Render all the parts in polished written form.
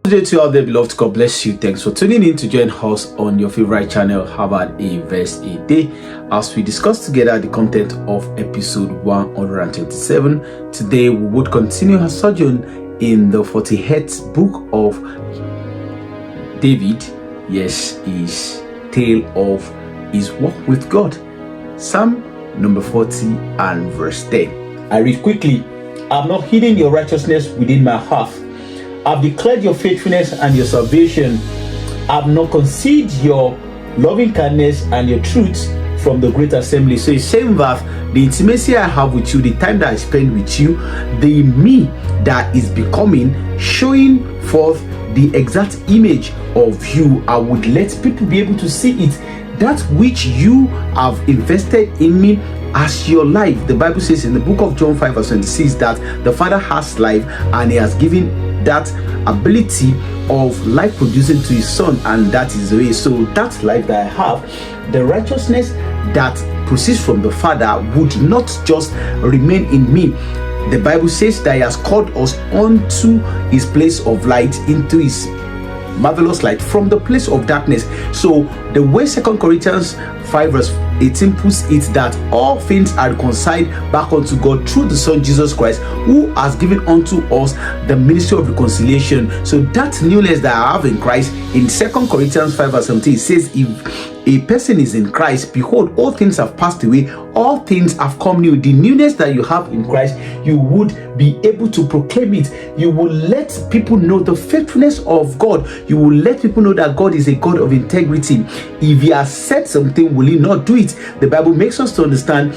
Good day to you out there, beloved. God bless you. Thanks for tuning in to join us on your favorite channel, AVAD a verse a day, as we discuss together the content of episode 127. Today we would continue our sojourn in the 48th book of David. Yes, his tale of his walk with God. Psalm number 40 and verse 10. I read quickly. I have not hidden your righteousness within my heart. I've declared your faithfulness and your salvation. I've not concealed your loving kindness and your truth from the great assembly. So it's saying that the intimacy I have with you, the time that I spend with you, the me that is becoming, showing forth the exact image of you, I would let people be able to see it. That which you have invested in me as your life. The Bible says in the book of John 5 verse 26 that the Father has life and he has given that ability of life producing to his Son, and that is the way. So that life that I have, the righteousness that proceeds from the Father would not just remain in me. The Bible says that he has called us onto his place of light, into his marvelous light from the place of darkness. So the way 2 Corinthians 5 verse 18 puts it, that all things are reconciled back unto God through the Son Jesus Christ, who has given unto us the ministry of reconciliation. So that newness that I have in Christ, in 2 Corinthians 5 verse 17, it says, if a person is in Christ, behold, all things have passed away, all things have come new. The newness that you have in Christ, you would be able to proclaim it. You will let people know the faithfulness of God. You will let people know that God is a God of integrity. If he has said something, will he not do it? The Bible makes us to understand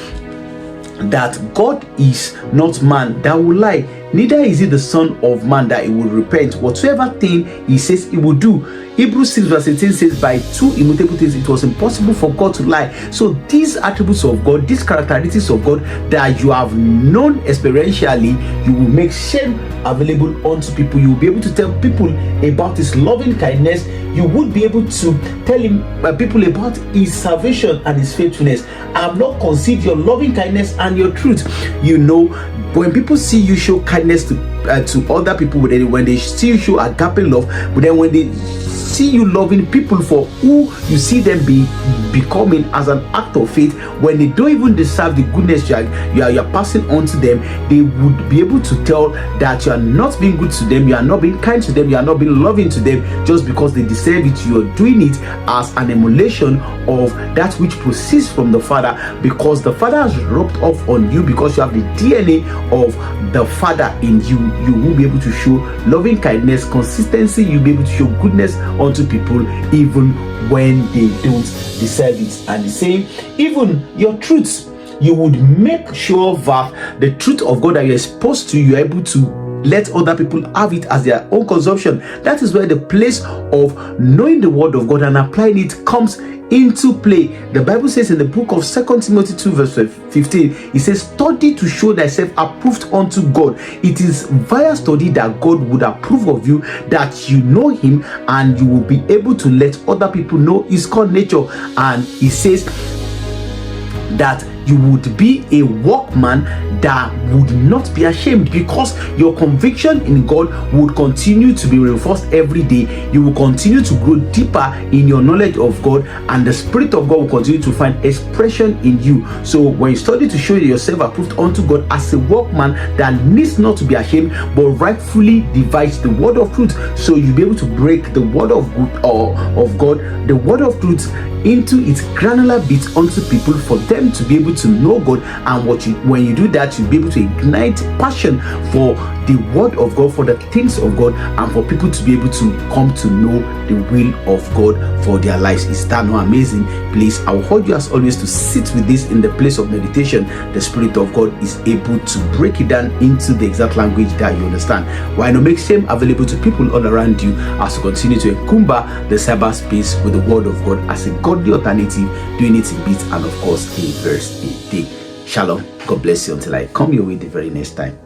that God is not man that will lie, neither is he the son of man that he will repent. Whatsoever thing he says he will do. Hebrews 6 verse 18 says, by two immutable things it was impossible for God to lie. So these attributes of God, these characteristics of God that you have known experientially, you will make shame available unto people. You will be able to tell people about his loving kindness. You would be able to tell people about his salvation and his faithfulness. I have not concealed your loving kindness and your truth. You know, when people see you show kindness to other people, when they see you show agape love, but then when they see you loving people for who you see them becoming as an act of faith, when they don't even deserve the goodness you are passing on to them, they would be able to tell that you are not being good to them, you are not being kind to them, you are not being loving to them just because they deserve it. You are doing it as an emulation of that which proceeds from the Father, because the Father has rubbed off on you, because you have the DNA of the Father in you. You will be able to show loving kindness, consistency. You'll be able to show goodness unto people even when they don't deserve it. And he's saying, even your truths, you would make sure that the truth of God that you're exposed to, you're able to let other people have it as their own consumption. That is where the place of knowing the word of God and applying it comes into play. The Bible says in the book of 2 Timothy 2 verse 15, it says, study to show thyself approved unto God. It is via study that God would approve of you, that you know him, and you will be able to let other people know his core nature. And he says that you would be a workman that would not be ashamed, because your conviction in God would continue to be reinforced every day. You will continue to grow deeper in your knowledge of God, and the Spirit of God will continue to find expression in you. So when you study to show yourself approved unto God as a workman that needs not to be ashamed, but rightfully divides the word of truth, so you'll be able to break the word of God, the word of truth, into its granular bits unto people, for them to be able to know God. And when you do that, you'll be able to ignite passion for the word of God, for the things of God, and for people to be able to come to know the will of God for their lives. Is that not amazing? Please, I will hold you as always to sit with this in the place of meditation. The Spirit of God is able to break it down into the exact language that you understand. Why not make shame available to people all around you as you continue to encumber the cyberspace with the word of God as a godly alternative, doing it in bits and of course in verse a day. Shalom. God bless you until I come your way the very next time.